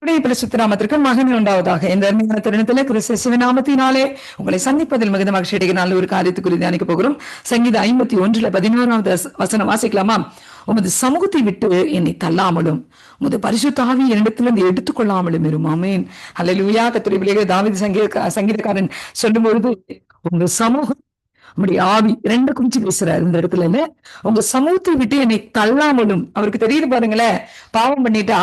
பரிசுத்த நாமத்திற்கு மகிமை உண்டாவதாக. இந்த அருமையான தருணத்திலே கிறிஸ்து சிவநாமத்தினாலே உங்களை சந்திப்பதில் மிகுந்த மகிழ்ச்சி அடைகிற ஒரு காரியத்துக்குரிய தியானிக்க போகிறோம். சங்கீதம் 51:11 வசனம் வாசிக்கலாமா? உமது சமூகத்தை விட்டு என்னை தள்ளாமலும் உமது பரிசுத்த ஆவியை என்னிடத்திலிருந்து எடுத்துக்கொள்ளாமலும் இரும். ஆமென். அல்லேலூயா. கர்த்தருடைய பிள்ளைகளே, தாவீது சங்கீதக்காரன் சொல்லும் பொழுது உங்க சமூகம், நம்முடைய ஆவி ரெண்டு குறிச்சு பேசுறாரு இந்த இடத்துல. உங்க சமூகத்தை விட்டு என்னை தள்ளாமலும். அவருக்கு தெரியுது பாருங்களேன், பாவம் பண்ணிட்டா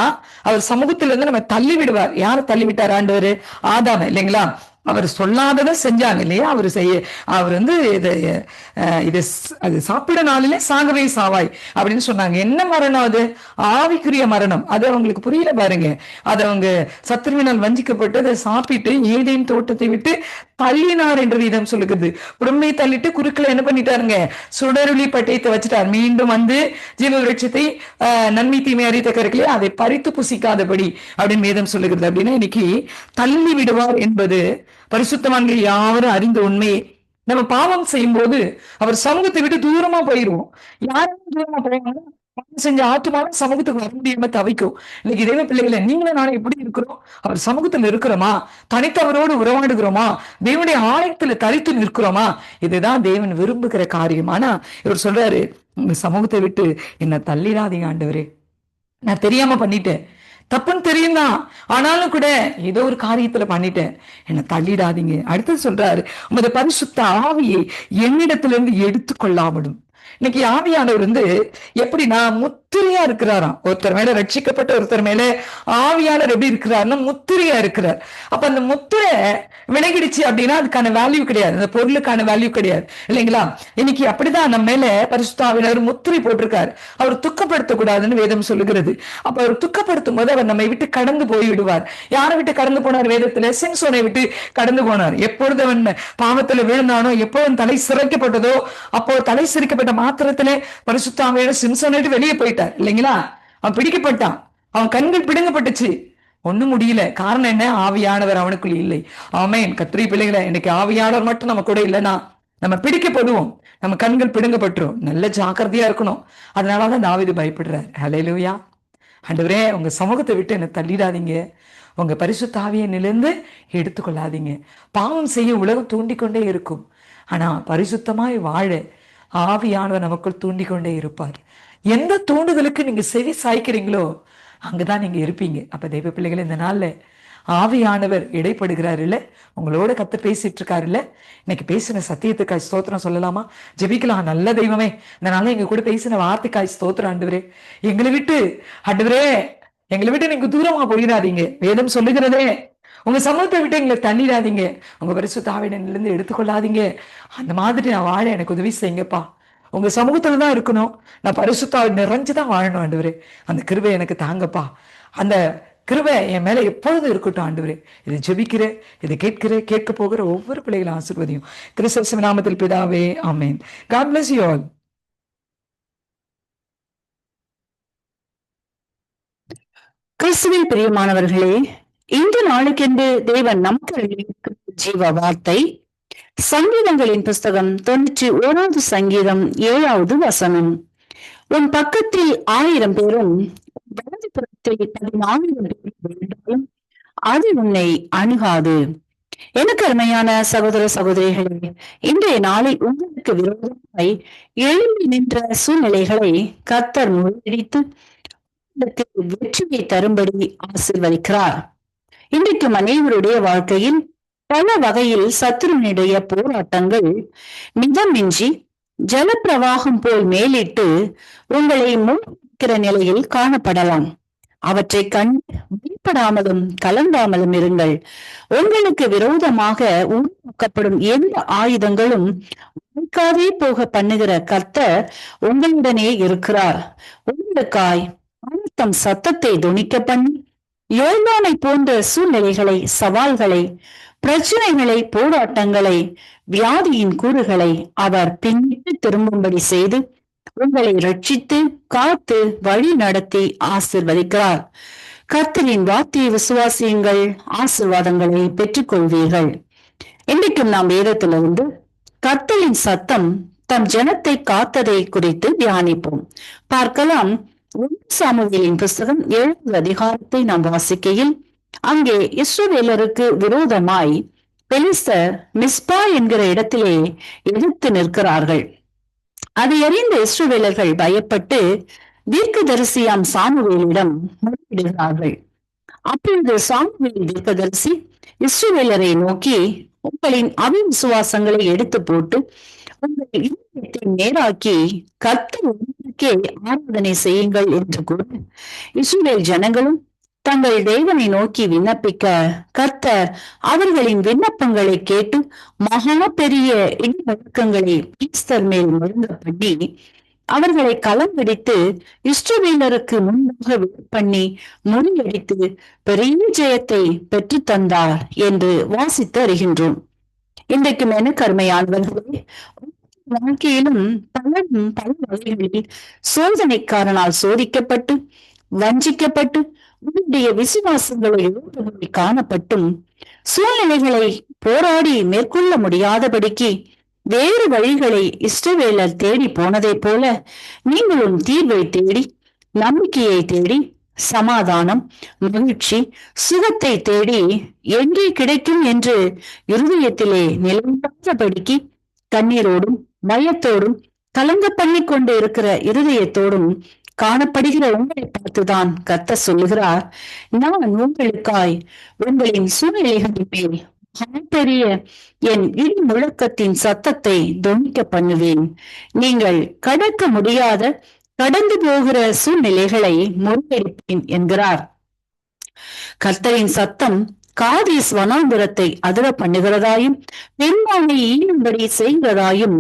அவர் சமூகத்துல இருந்து நம்ம தள்ளி விடுவார். யாரை தள்ளி விட்டார்? ஆண்டவர் ஆதாம இல்லைங்களா? அவர் சொல்லாததை செஞ்சாங்க இல்லையா? அவர் இது அது சாப்பிட நாளிலே சாகவே சாவாய் அப்படின்னு சொன்னாங்க. என்ன மரணம் அது? ஆவிக்குரிய மரணம். அது அவங்களுக்கு புரியல பாருங்க. அது அவங்க சத்துருவினால் வஞ்சிக்கப்பட்டு அதை சாப்பிட்டு ஏதேன் தோட்டத்தை விட்டு தள்ளினார் என்று வீதம் சொல்லுகிறது. புறமே தள்ளிட்டு குறுக்களை என்ன பண்ணிட்டாருங்க? சுடருளி பட்டயத்தை வச்சுட்டார். மீண்டும் வந்து ஜீவ விருட்சத்தை நன்மை தீமை அறித்த கருக்கலையே அதை பறித்து புசிக்காதபடி அப்படின்னு வேதம் சொல்லுகிறது. அப்படின்னா இன்னைக்கு தள்ளி விடுவார் என்பது பரிசுத்தவான்கள் யாரும் அறிந்த உண்மையே. நம்ம பாவம் செய்யும் போது அவர் சமூகத்தை விட்டு தூரமா போயிருவோம். யாரும் தூரமா போவாங்க? பாவம் செஞ்ச ஆத்துமான சமூகத்துக்கு வர முடியாம தவிக்கும். இன்னைக்கு தேவ பிள்ளைகளை நீங்களும் நானும் எப்படி இருக்கிறோம்? அவர் சமூகத்துல இருக்கிறோமா? தனித்தவரோடு உறவாடுகிறோமா? தேவனுடைய ஆலயத்துல தரித்து நிற்கிறோமா? இதுதான் தேவன் விரும்புகிற காரியம். ஆனா இவர் சொல்றாரு, உங்க சமூகத்தை விட்டு என்ன தள்ளிடாதீங்க ஆண்டவரே, நான் தெரியாம பண்ணிட்டேன், தப்புன்னு தெரியும் தான், ஆனாலும் கூட ஏதோ ஒரு காரியத்துல பண்ணிட்டேன், என்னை தள்ளிடாதீங்க. அடுத்து சொல்றாரு, உமது பரிசுத்த ஆவியை என்னிடத்திலிருந்து எடுத்துக்கொள்ளாமலும். இன்னைக்கு ஆவியானவர் எப்படின்னா முத்திரையா இருக்கிறாராம். ஒருத்தர் மேல ரட்சிக்கப்பட்ட ஒருத்தர் மேல ஆவியாளர் எப்படி இருக்கிறாருன்னா முத்திரையா இருக்கிறார். அப்ப அந்த முத்திரை விலகிடுச்சு அப்படின்னா அதுக்கான வேல்யூ கிடையாது, அந்த பொருளுக்கான வேல்யூ கிடையாது இல்லைங்களா? இன்னைக்கு அப்படிதான் நம்ம மேல பரிசுத்த ஆவியானவர் முத்திரை போட்டிருக்காரு. அவர் துக்கப்படுத்தக்கூடாதுன்னு வேதம் சொல்லுகிறது. அப்ப அவர் துக்கப்படுத்தும் போது அவர் நம்மை விட்டு கடந்து போய் விடுவார். யாரை விட்டு கடந்து போனார்? வேதத்துல சிம்சோனை விட்டு கடந்து போனார். எப்பொழுது அவன் பாவத்துல விழுந்தானோ, எப்பொழுது தலை சிரைக்கப்பட்டதோ, அப்போ தலை சிரிக்கப்பட்ட மாத்திரத்திலே பரிசுத்த ஆவியானவர் சிம்சோனை விட்டு வெளியே போயிட்டார் இல்லைங்களா? அவன் பிடிக்கப்பட்டான், அவன் கண்கள் பிடுங்கப்பட்டுச்சு, ஒண்ணும் முடியல. காரணம் என்ன? ஆவியானவர் அவனுக்குள் இல்லை. ஆமென். கர்த்தருடைய பிள்ளைகளை, இன்னைக்கு ஆவியானவர் மட்டும் நம்ம கூட இல்லைன்னா நம்ம பிடிக்கப்படுவோம், நம்ம கண்கள் பிடுங்கப்பட்டுரும். நல்ல ஜாக்கிரதையா இருக்கணும். அதனாலதான் தாவீது பயப்படுறார். ஹல்லேலூயா. ஆண்டவரே, உங்க சமூகத்தை விட்டு என்ன தள்ளிடாதீங்க, உங்க பரிசுத்த ஆவியை நிலந்து எடுத்துக்கொள்ளாதீங்க. பாவம் செய்ய உலகம் தூண்டிக்கொண்டே இருக்கும், ஆனா பரிசுத்தமாய் வாழ ஆவியானவர் நமக்குள் தூண்டிக்கொண்டே இருப்பார். எந்த தூண்டுதலுக்கு நீங்க செவி சாய்க்கிறீங்களோ அங்கதான் நீங்க இருப்பீங்க. அப்ப தெய்வ பிள்ளைகள், இந்த நாள்ல ஆவியானவர் இடைப்படுகிறாரு இல்ல, உங்களோட கத்து பேசிட்டு இருக்காரு இல்ல. இன்னைக்கு பேசின சத்தியத்துக்காய் ஸ்தோத்திரம் சொல்லலாமா? ஜெபிக்கலாம். நல்ல தெய்வமே, இந்த நாள்ல எங்க கூட பேசின வார்த்தைக்காய் ஸ்தோத்திரம் ஆண்டவரே. எங்களை விட்டு நீங்க தூரமா போயிடாதீங்க. வேதம் சொல்லுகிறதே, உங்க சமூகத்தை விட்டு எங்களை தள்ளிடாதீங்க, உங்க பரிசுத்த ஆவியிலிருந்து எடுத்துக்கொள்ளாதீங்க. அந்த மாதிரி நான் வாழ எனக்கு உதவி செய்யுங்கப்பா. உங்க சமூகத்துல தான் இருக்கணும், நான் பரிசுத்த ஆவி நிறைஞ்சுதான் வாழணும் ஆண்டவரே. அந்த கிருபை எனக்கு தாங்கப்பா. அந்த கிருபை என் மேல எப்பொழுதும் இருக்கட்டும் ஆண்டவரே. இதை ஜெபிக்கிறேன், இதை கேட்க போகிற ஒவ்வொரு பிள்ளைகளும் ஆசீர்வதியும். கிறிஸ்து நாமத்தில் பிதாவே, ஆமென். God bless you all. கிறிஸ்துவில் பிரியமானவர்களே, இந்த நாளுக்கென்று தேவன் நமக்கு ஜீவ வார்த்தை சங்கீதங்களின் புஸ்தகம் 91வது சங்கீதம் 7வது வசனம். உன் பக்கத்தில் 1000 பேரும் வலது புறத்தில் 14 பேரும் அது உன்னை அணுகாது. எனக்கு அருமையான சகோதர சகோதரிகளே, இன்றைய நாளில் உங்களுக்கு விரோதமாய் எழும்பி நின்ற சூழ்நிலைகளை கர்த்தர் முறியடித்து வெற்றியை தரும்படி ஆசீர்வதிக்கிறார். இன்றைக்கு அனைவருடைய வாழ்க்கையில் பல வகையில் சத்துருவினுடைய போராட்டங்கள் மிதமின்றி ஜலப்பிரவாகம் போல் மேலிட்டு உங்களை மூழ்கிற நிலையில் காணப்படலாம். அவற்றை கண்டு பயப்படாமலும் கலங்காமலும் இருங்கள். உங்களுக்கு விரோதமாக உருவாக்கப்படும் எந்த ஆயுதங்களும் உழைக்காதே போக பண்ணுகிற கர்த்தர் உங்களுடனே இருக்கிறார். உங்களுக்காய் தம் சத்தத்தை துணிக்க பண்ணி யோர்தானை போன்ற சூழ்நிலைகளை, சவால்களை, பிரச்சனைகளை, போராட்டங்களை, வியாதியின் கூறுகளை அவர் பின்னிட்டு திரும்பும்படி செய்து உங்களை ரட்சித்து காத்து வழி நடத்தி ஆசீர்வதிக்கிறார். கர்த்தரின் வார்த்தையை விசுவாசியுங்கள், ஆசீர்வாதங்களை பெற்றுக் கொள்வீர்கள். இன்றைக்கும் நாம் வேதத்திலிருந்து கர்த்தரின் சத்தம் தம் ஜனத்தை காத்ததை குறித்து தியானிப்போம். பார்க்கலாம். சாமுவேலின் புஸ்தகம் 7வது அதிகாரத்தை நாம் வாசிக்கையில் அங்கே இஸ்ரவேலருக்கு விரோதமாய் பெலிஸ்தர் மிஸ்பா என்கிற இடத்திலே எதிர்த்து நிற்கிறார்கள். அதை அறிந்த இஸ்ரவேலர்கள் பயப்பட்டு தீர்க்கதரிசியாம் சாமுவேலிடம் முறையிடுகிறார்கள். அப்பொழுது சாமுவேல் தீர்க்கதரிசி இஸ்ரவேலரை நோக்கி, உங்களின் அவிசுவாசங்களை எடுத்து போட்டு உங்கள் இருதயத்தை நேராக்கி கர்த்தர் ஒருவருக்கே ஆராதனை செய்யுங்கள் என்று கூற, இஸ்ரவேல் ஜனங்களும் தங்கள் தேவனை நோக்கி விண்ணப்பிக்க, கர்த்தர் அவர்களின் விண்ணப்பங்களை கேட்டு மகா பெரிய இடி முழக்கங்களை பெலிஸ்தர் மேல் முழங்க பண்ணி அவர்களை களம் பிடித்து இஸ்ரவேலருக்கு முன்பாக பண்ணி முறியடித்து பெரிய ஜெயத்தை பெற்று தந்தார் என்று வாசித்து அறிகின்றோம். இன்றைக்கும் எனக்கு அருமையானவர்களே, வாழ்க்கையிலும் பலரும் பல வகைகளில் சோதனைக்காரனால் சோதிக்கப்பட்டு வஞ்சிக்கப்பட்டு உங்களுடைய விசுவாசங்களை இழப்புகளை காணப்பட்டும் சூழ்நிலைகளை போராடி மேற்கொள்ள முடியாதபடிக்கு வேறு வழிகளை இஸ்ரவேலர் தேடி போனதை போல நீங்களும் தீர்வை தேடி, நம்பிக்கையை தேடி, சமாதானம், மகிழ்ச்சி, சுகத்தை தேடி எங்கே கிடைக்கும் என்று இருதயத்திலே நிலையாதபடிக்கு கண்ணீரோடும் பயத்தோடும் கலங்க பண்ணி கொண்டு இருக்கிற இருதயத்தோடும் காணப்படுகிற உங்களை பார்த்துதான் கர்த்தர் சொல்லுகிறார், நான் உங்களுக்காய் உங்களின் சூழ்நிலைகளின் மேல் பெரிய என் இடி முழக்கத்தின் சத்தத்தை தொனிக்க பண்ணுவேன். நீங்கள் கடக்க முடியாத கடந்து போகிற சூழ்நிலைகளை முறியடிப்பேன் என்கிறார். கர்த்தரின் சத்தம் காதேஸ் வனாந்திரத்தை அதிர பண்ணுகிறதாயும் பெருமானை ஈனும்படி செய்கிறதாயும்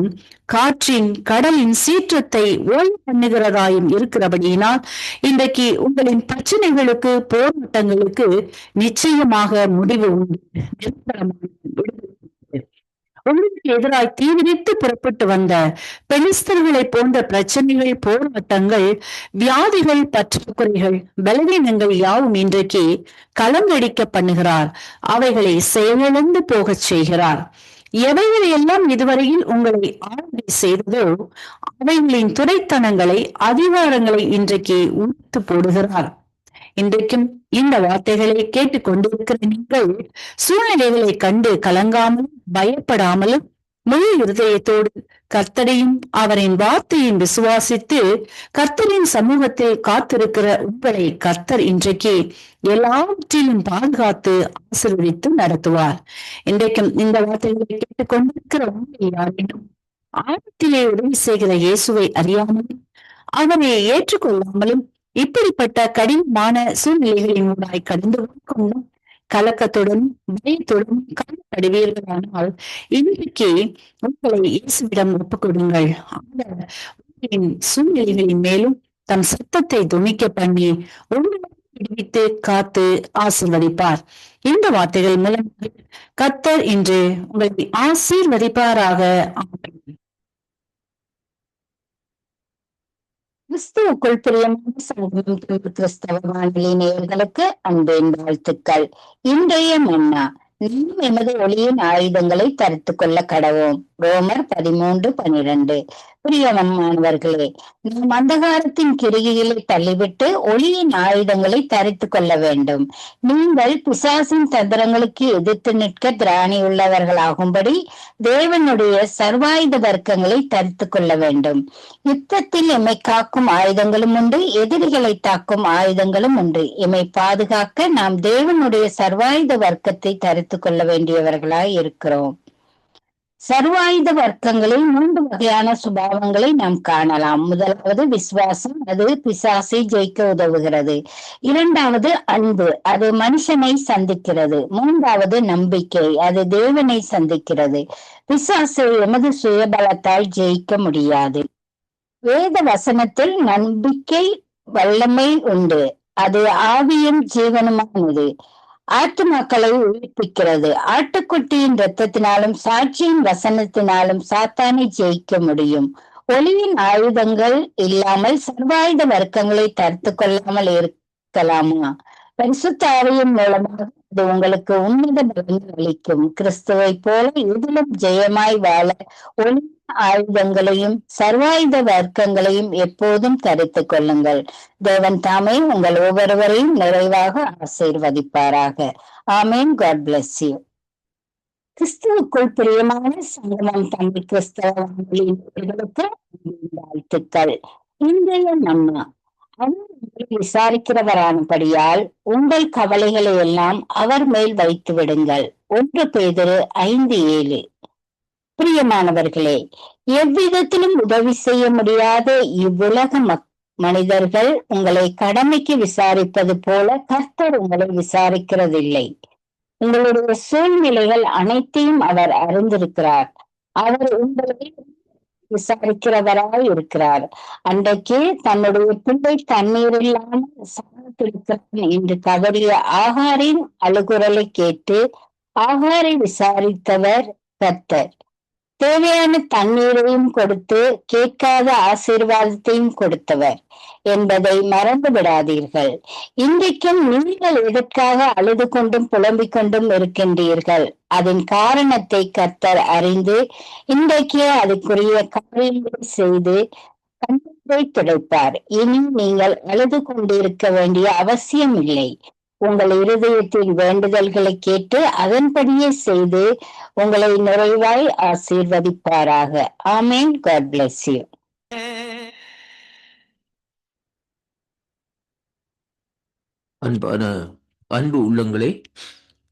காற்றின் கடலின் சீற்றத்தை ஓய்வு பண்ணுகிறதாயும் இருக்கிறபடியினால் இன்றைக்கு உங்களின் பிரச்சனைகளுக்கு போராட்டங்களுக்கு நிச்சயமாக முடிவு உண்டு. உங்களுக்கு எதிராய் தீவிரித்து புறப்பட்டு வந்த பெலிஸ்தர்களை போன்ற பிரச்சனைகள், போராட்டங்கள், வியாதிகள், பற்றாக்குறைகள், பலவீனங்கள் யாவும் இன்றைக்கு கலங்கடிக்க பண்ணுகிறார். அவைகளை செயலிழந்து போகச் செய்கிறார். எவைகளை எல்லாம் இதுவரையில் உங்களை ஆளுகை செய்ததோ அவைகளின் துரைத்தனங்களை, அதிகாரங்களை இன்றைக்கு உடுத்து போடுகிறார். இன்றைக்கும் இந்த வார்த்தைகளை கேட்டுக் கொண்டிருக்கிற நீங்கள் சூழ்நிலைகளை கண்டு கலங்காமலும் பயப்படாமலும் முழு இருதயத்தோடு கர்த்தரையும் அவரின் வார்த்தையும் விசுவாசித்து கர்த்தரின் சமூகத்தில் காத்திருக்கிற உங்களை கர்த்தர் இன்றைக்கு எல்லாவற்றிலும் பாதுகாத்து ஆசீர்வதித்து நடத்துவார். இன்றைக்கும் இந்த வார்த்தைகளை கேட்டுக் கொண்டிருக்கிற உங்களை யாரிடம் ஆழத்திலே உதவி செய்கிற இயேசுவை அறியாமலும் அவனை ஏற்றுக்கொள்ளாமலும் இப்படிப்பட்ட கடினமான சூழ்நிலைகளின் ஊடாய் கடந்து கொண்டும் கலக்கத்துடன் பயத்துடன் காணப்படுவீர்களானால் இன்றைக்கு உங்களை இயேசுவிடம் ஒப்புக் கொடுங்கள். உங்களின் சூழ்நிலைகளின் மேலும் தம் சத்தத்தை துணிக்க பண்ணி உங்களை விடுவித்து காத்து ஆசீர்வதிப்பார். இந்த வார்த்தைகள் மூலம் கர்த்தர் இன்று உங்களை ஆசீர்வதிப்பாராக. கிறிஸ்துவுக்குள் பிரியமான சங்கமம் கிறிஸ்தவ வானொலி நேயர்களுக்கு அன்பின் வாழ்த்துக்கள். இன்றைய மன்னா, நாம் எமது ஒளியின் ஆயுதங்களை தரித்து கொள்ள கடவோம். ரோமர் 13:12. பிரியமானவர்களே, நாம் அந்தகாரத்தின் கிரிகைகளை தள்ளிவிட்டு ஒளியின் ஆயுதங்களை தரித்து கொள்ள வேண்டும். நீங்கள் பிசாசின் தந்திரங்களுக்கு எதிர்த்து நிற்க திராணி உள்ளவர்களாகும்படி தேவனுடைய சர்வாயுத வர்க்கங்களை தரித்து கொள்ள வேண்டும். யுத்தத்தில் எம்மை காக்கும் ஆயுதங்களும் உண்டு, எதிரிகளை தாக்கும் ஆயுதங்களும் உண்டு. எம்மை பாதுகாக்க நாம் தேவனுடைய சர்வாயுத வர்க்கத்தை தரித்து கொள்ள வேண்டியவர்களாய் இருக்கிறோம். சர்வாயுத வர்க்கங்களில் 3 வகையான சுபாவங்களை நாம் காணலாம். முதலாவது விசுவாசம், அது பிசாசை ஜெயிக்க உதவுகிறது. 2வது அன்பு, அது மனுஷனை சந்திக்கிறது. 3வது நம்பிக்கை, அது தேவனை சந்திக்கிறது. பிசாசை எமது சுயபலத்தால் ஜெயிக்க முடியாது. வேத வசனத்தில் நம்பிக்கை வல்லமை உண்டு, அது ஆவியும் ஜீவனுமானது, ஆத்துமாக்களை உயிர்ப்பிக்கிறது. ஆட்டுக்குட்டியின் இரத்தத்தினாலும் சாட்சியின் வசனத்தினாலும் சாத்தானை ஜெயிக்க முடியும். ஒளியின் ஆயுதங்கள் இல்லாமல் சர்வாயுத வர்க்கங்களை தரித்து கொள்ளாமல் இருக்கலாமா? பரிசுத்த ஆவியின் மூலமாக அது உங்களுக்கு உன்னத பலன் அளிக்கும். கிறிஸ்துவை போல எதிலும் ஜெயமாய் வாழ ஒளியின் ஆயுதங்களையும் சர்வாயுத வர்க்கங்களையும் எப்போதும் தரித்துக் கொள்ளுங்கள். தேவன் தாமே உங்கள் ஒவ்வொருவரையும் நிறைவாக ஆசீர்வதிப்பாராக. ஆமேன். God bless you. கிறிஸ்துவுக்குள் பிரியமான சங்கமம் தமிழ் கிறிஸ்தவ வானொலியின் நேயர்களுக்கு வாழ்த்துக்கள். இன்றைய மன்னா, அவர் உங்களை விசாரிக்கிறவரானபடியால் உங்கள் கவலைகளை எல்லாம் அவர் மேல் வைத்து விடுங்கள். 1 பேதுரு 5:7. பிரியமானவர்களே, எவ்விதத்திலும் உதவி செய்ய முடியாத இவ்வுலக மனிதர்கள் உங்களை கடமைக்கு விசாரிப்பது போல கர்த்தர் உங்களை விசாரிக்கிறதில்லை. உங்களுடைய சூழ்நிலைகள் அனைத்தையும் அவர் அறிந்திருக்கிறார். அவர் உங்களை விசாரிக்கிறவராய் இருக்கிறார். அன்றைக்கு தன்னுடைய பிள்ளை தண்ணீர் இல்லாமல் சாப்பிட்டிருக்கிறான் என்று கதறிய ஆகாரின் அழுகுரலை கேட்டு ஆகாரை விசாரித்தவர் கர்த்தர். தேவையான தண்ணீரையும் கொடுத்து கேட்காத ஆசீர்வாதத்தையும் கொடுத்தவர் என்பதை மறந்து விடாதீர்கள். இன்றைக்கும் நீங்கள் எதற்காக அழுது கொண்டும் புலம்பிக் கொண்டும் இருக்கின்றீர்கள்? அதன் காரணத்தை கர்த்தர் அறிந்து இன்றைக்கே அதுக்குரிய காரியங்களை செய்து கண்ணீரை துடைப்பார். இனி நீங்கள் அழுது கொண்டிருக்க வேண்டிய அவசியம் இல்லை. உங்கள் இருதயத்தின் வேண்டுதல்களை கேட்டு அதன்படியே செய்து உங்களை நிறைவாய் ஆசீர்வதிப்பாராக. ஆமேன். God bless you. அன்பு உள்ளங்களே,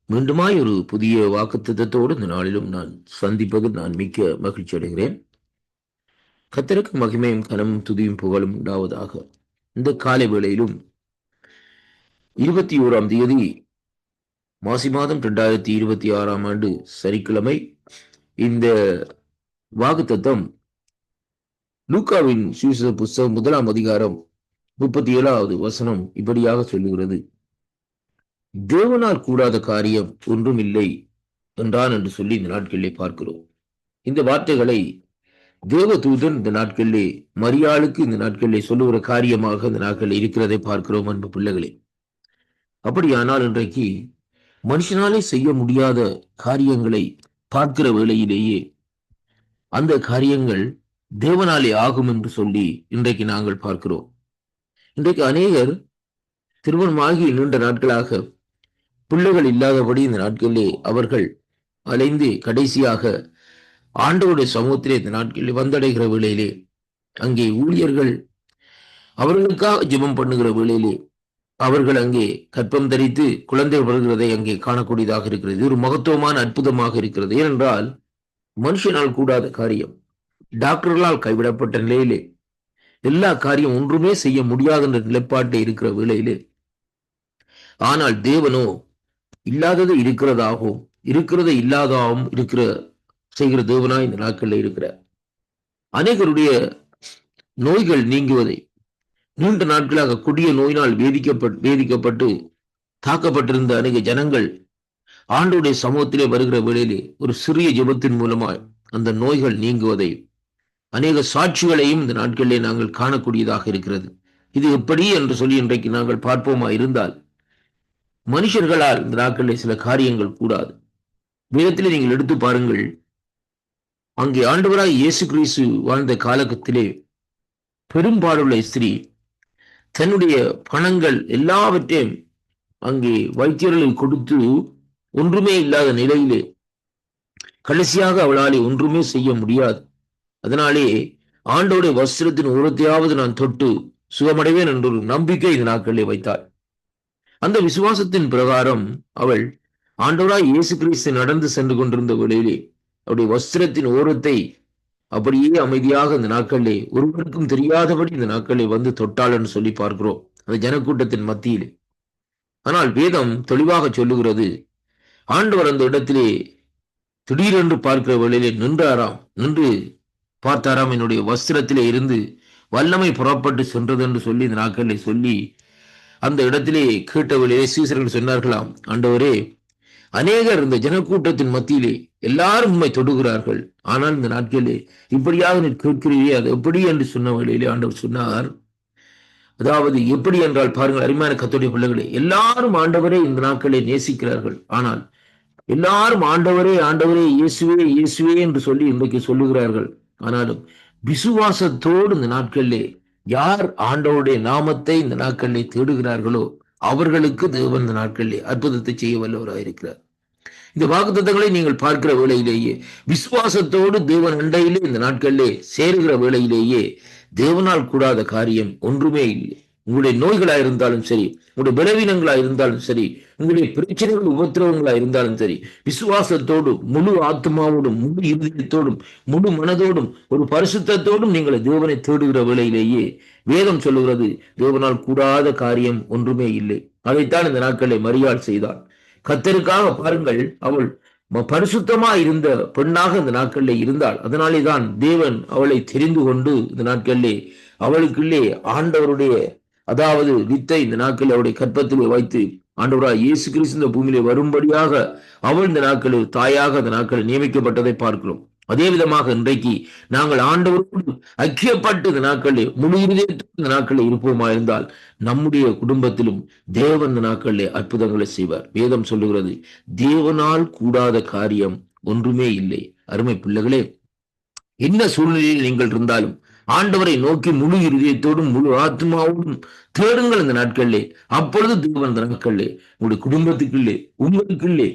மீண்டுமாய் ஒரு புதிய வாக்குத்தத்தத்தோடு இந்த நாளிலும் நான் சந்திப்பதில் நான் மிக்க மகிழ்ச்சி அடைகிறேன். கர்த்தருக்கு மகிமையும் கனமும் துதியும் புகழும் உண்டாவதாக. இந்த காலை வேளையிலும் 21ஆம் தேதி மாசி மாதம் 2026ஆம் ஆண்டு சனிக்கிழமை இந்த வாக்குத்தத்தம் லூக்காவின் சுவிசேஷ புஸ்தகம் 1ஆம் அதிகாரம் 37வது வசனம் இப்படியாக சொல்லுகிறது. தேவனால் கூடாத காரியம் ஒன்றும் இல்லை என்றான் என்று சொல்லி இந்த நாட்களிலே பார்க்கிறோம். இந்த வார்த்தைகளை தேவதூதன் இந்த நாட்களிலே மரியாளுக்கு இந்த நாட்களிலே சொல்லுகிற காரியமாக இந்த நாட்களில் இருக்கிறதை பார்க்கிறோம். அன்பு பிள்ளைகளே, அப்படியானால் இன்றைக்கு மனுஷனாலே செய்ய முடியாத காரியங்களை பார்க்கிற வேளையிலேயே அந்த காரியங்கள் தேவனாலே ஆகும் என்று சொல்லி இன்றைக்கு நாங்கள் பார்க்கிறோம். இன்றைக்கு அநேகர் திருமணமாகி நீண்ட நாட்களாக பிள்ளைகள் இல்லாதபடி இந்த நாட்களிலே அவர்கள் அலைந்து கடைசியாக ஆண்டவருடைய சமூகத்திலே இந்த நாட்களில் வந்தடைகிற வேளையிலே அங்கே ஊழியர்கள் அவர்களுக்காக ஜெபம் பண்ணுகிற வேளையிலே அவர்கள் அங்கே கற்பம் தரித்து குழந்தை வருகிறதை அங்கே காணக்கூடியதாக இருக்கிறது. இது ஒரு மகத்துவமான அற்புதமாக இருக்கிறது. ஏனென்றால் மனுஷனால் கூடாத காரியம், டாக்டர்களால் கைவிடப்பட்ட நிலையிலே எல்லா காரியம் ஒன்றுமே செய்ய முடியாத என்ற நிலைப்பாட்டை இருக்கிற வேளையிலே, ஆனால் தேவனோ இல்லாதது இருக்கிறதாகவும் இருக்கிறதை இல்லாதாகவும் செய்கிற தேவனாய் இந்த நாட்களில் இருக்கிறார். அநேகருடைய நோய்கள் நீங்குவதை, நீண்ட நாட்களாக கொடிய நோயினால் வேதிக்கப்பட்டு தாக்கப்பட்டிருந்த அநேக ஜனங்கள் ஆண்டவருடைய சமூகத்திலே வருகிற வேளையிலே ஒரு சிறிய ஜெபத்தின் மூலமாய் அந்த நோய்கள் நீங்குவதை அநேக சாட்சிகளையும் இந்த நாட்களிலே நாங்கள் காணக்கூடியதாக இருக்கிறது. இது எப்படி என்று சொல்லி இன்றைக்கு நாங்கள் பார்ப்போமா இருந்தால், மனுஷர்களால் இந்த நாட்களிலே சில காரியங்கள் கூடாது. வேதத்திலே நீங்கள் எடுத்து பாருங்கள். அங்கே ஆண்டவராய் இயேசு கிறிஸ்து வாழ்ந்த காலகத்திலே பெரும்பாலுள்ள ஸ்திரீ தன்னுடைய பணங்கள் எல்லாவற்றையும் அங்கே வைத்தியர்களுக்கு கொடுத்து ஒன்றுமே இல்லாத நிலையிலே கடைசியாக அவளாலே ஒன்றுமே செய்ய முடியாது. அதனாலே ஆண்டோடைய வஸ்திரத்தின் ஓரத்தையாவது நான் தொட்டு சுகமடைவேன் என்ற ஒரு நம்பிக்கை இந்த நாட்களிலே வைத்தாள். அந்த விசுவாசத்தின் பிரகாரம் அவள் ஆண்டவராய் இயேசு கிறிஸ்து நடந்து சென்று கொண்டிருந்த வேளையிலே அவருடைய வஸ்திரத்தின் ஓரத்தை அப்படியே அமைதியாக இந்த நாட்களிலே ஒருவருக்கும் தெரியாதபடி இந்த நாட்களிலே வந்து தொட்டாள் என்று சொல்லி பார்க்கிறோம் அந்த ஜனக்கூட்டத்தின் மத்தியிலே. ஆனால் வேதம் தெளிவாக சொல்லுகிறது, ஆண்டவர் அந்த இடத்திலே திடீரென்று பார்க்கிற வேளையிலே நின்று பார்த்தாராம், என்னுடைய வஸ்திரத்திலே இருந்து வல்லமை புறப்பட்டு சென்றது என்று சொல்லி இந்த நாட்களிலே சொல்லி அந்த இடத்திலே கேட்ட வேளையிலே சீசர்கள் சொன்னார்களாம், ஆண்டவரே, அநேகர் இந்த ஜனக்கூட்டத்தின் மத்தியிலே எல்லாரும் உண்மை தொடுகிறார்கள், ஆனால் இந்த நாட்களிலே இப்படியாக நீ கேட்கிறீரே, அது எப்படி என்று சொன்ன வேளையிலே ஆண்டவர் சொன்னார், அதாவது எப்படி என்றால் பாருங்கள் அருமையான கர்த்தருடைய பிள்ளைகளே, எல்லாரும் ஆண்டவரே இந்த நாட்களை நேசிக்கிறார்கள், ஆனால் எல்லாரும் ஆண்டவரே ஆண்டவரே இயேசுவே இயேசுவே என்று சொல்லி இன்றைக்கு சொல்லுகிறார்கள். ஆனாலும் விசுவாசத்தோடு இந்த நாட்களிலே யார் ஆண்டவருடைய நாமத்தை இந்த நாட்களிலே தேடுகிறார்களோ அவர்களுக்கு தேவன் இந்த நாட்களிலே அற்புதத்தை செய்ய வல்லவராயிருக்கிறார். இந்த வாக்குத்தத்தங்களை நீங்கள் பார்க்கிற வேளையிலேயே விசுவாசத்தோடு தேவன் அண்டையிலே இந்த நாட்களிலே சேருகிற வேளையிலேயே தேவனால் கூடாத காரியம் ஒன்றுமே இல்லை. உங்களுடைய நோய்களா இருந்தாலும் சரி, உங்களுடைய பலவீனங்களா இருந்தாலும் சரி, உங்களுடைய பிரச்சனைகள் உபத்திரவங்களா இருந்தாலும் சரி, விசுவாசத்தோடு முழு ஆத்மாவோடும் முழு இருதயத்தோடும் முழு மனதோடும் ஒரு பரிசுத்தத்தோடும் நீங்கள் தேவனை தேடுகிற வேளையிலேயே வேதம் சொல்லுகிறது தேவனால் கூடாத காரியம் ஒன்றுமே இல்லை. அதைத்தான் இந்த நாட்களை மரியாள் செய்தாள். கர்த்தருக்காக பாருங்கள், அவள் பரிசுத்தமா இருந்த பெண்ணாக இந்த நாட்களிலே இருந்தாள். அதனாலே தான் தேவன் அவளை தெரிந்து கொண்டு இந்த நாட்களிலே அவளுக்குள்ளே ஆண்டவருடைய அதாவது வித்தை இந்த நாட்களில் அவருடைய கற்பத்திலே வைத்து ஆண்டவராய் இயேசு கிறிஸ்து இந்த பூமியிலே வரும்படியாக அவள் இந்த நாட்களில் தாயாக இந்த நாட்களில் நியமிக்கப்பட்டதை பார்க்கிறோம். அதே விதமாக இன்றைக்கு நாங்கள் ஆண்டவரோடு ஐக்கியப்பட்டு இந்த நாட்களிலே முழு இருதயத்தோடு இந்த நாட்களில் இருப்போமா இருந்தால் நம்முடைய குடும்பத்திலும் தேவன் இந்த நாட்களிலே அற்புதங்களை செய்வார். வேதம் சொல்லுகிறது தேவனால் கூடாத காரியம் ஒன்றுமே இல்லை. அருமை பிள்ளைகளே, என்ன சூழ்நிலையில் நீங்கள் இருந்தாலும் ஆண்டவரை நோக்கி முழு இருதயத்தோடும் முழு ஆத்மாவோடும் தேடுங்கள் இந்த நாட்களிலே. அப்பொழுது தேவன் இந்த நாட்களிலே உங்களுடைய குடும்பத்துக்குள்ளே உங்களுக்குள்ளே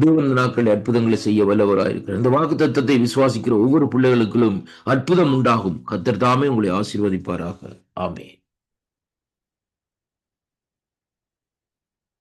தேவன் இந்த நாட்களிலே அற்புதங்களை செய்ய வல்லவராயிருக்கிறார். இந்த வாக்கு தத்தத்தை விசுவாசிக்கிற ஒவ்வொரு பிள்ளைகளுக்கும் அற்புதம் உண்டாகும். கர்த்தர் தாமே உங்களை ஆசீர்வதிப்பாராக. ஆமென்.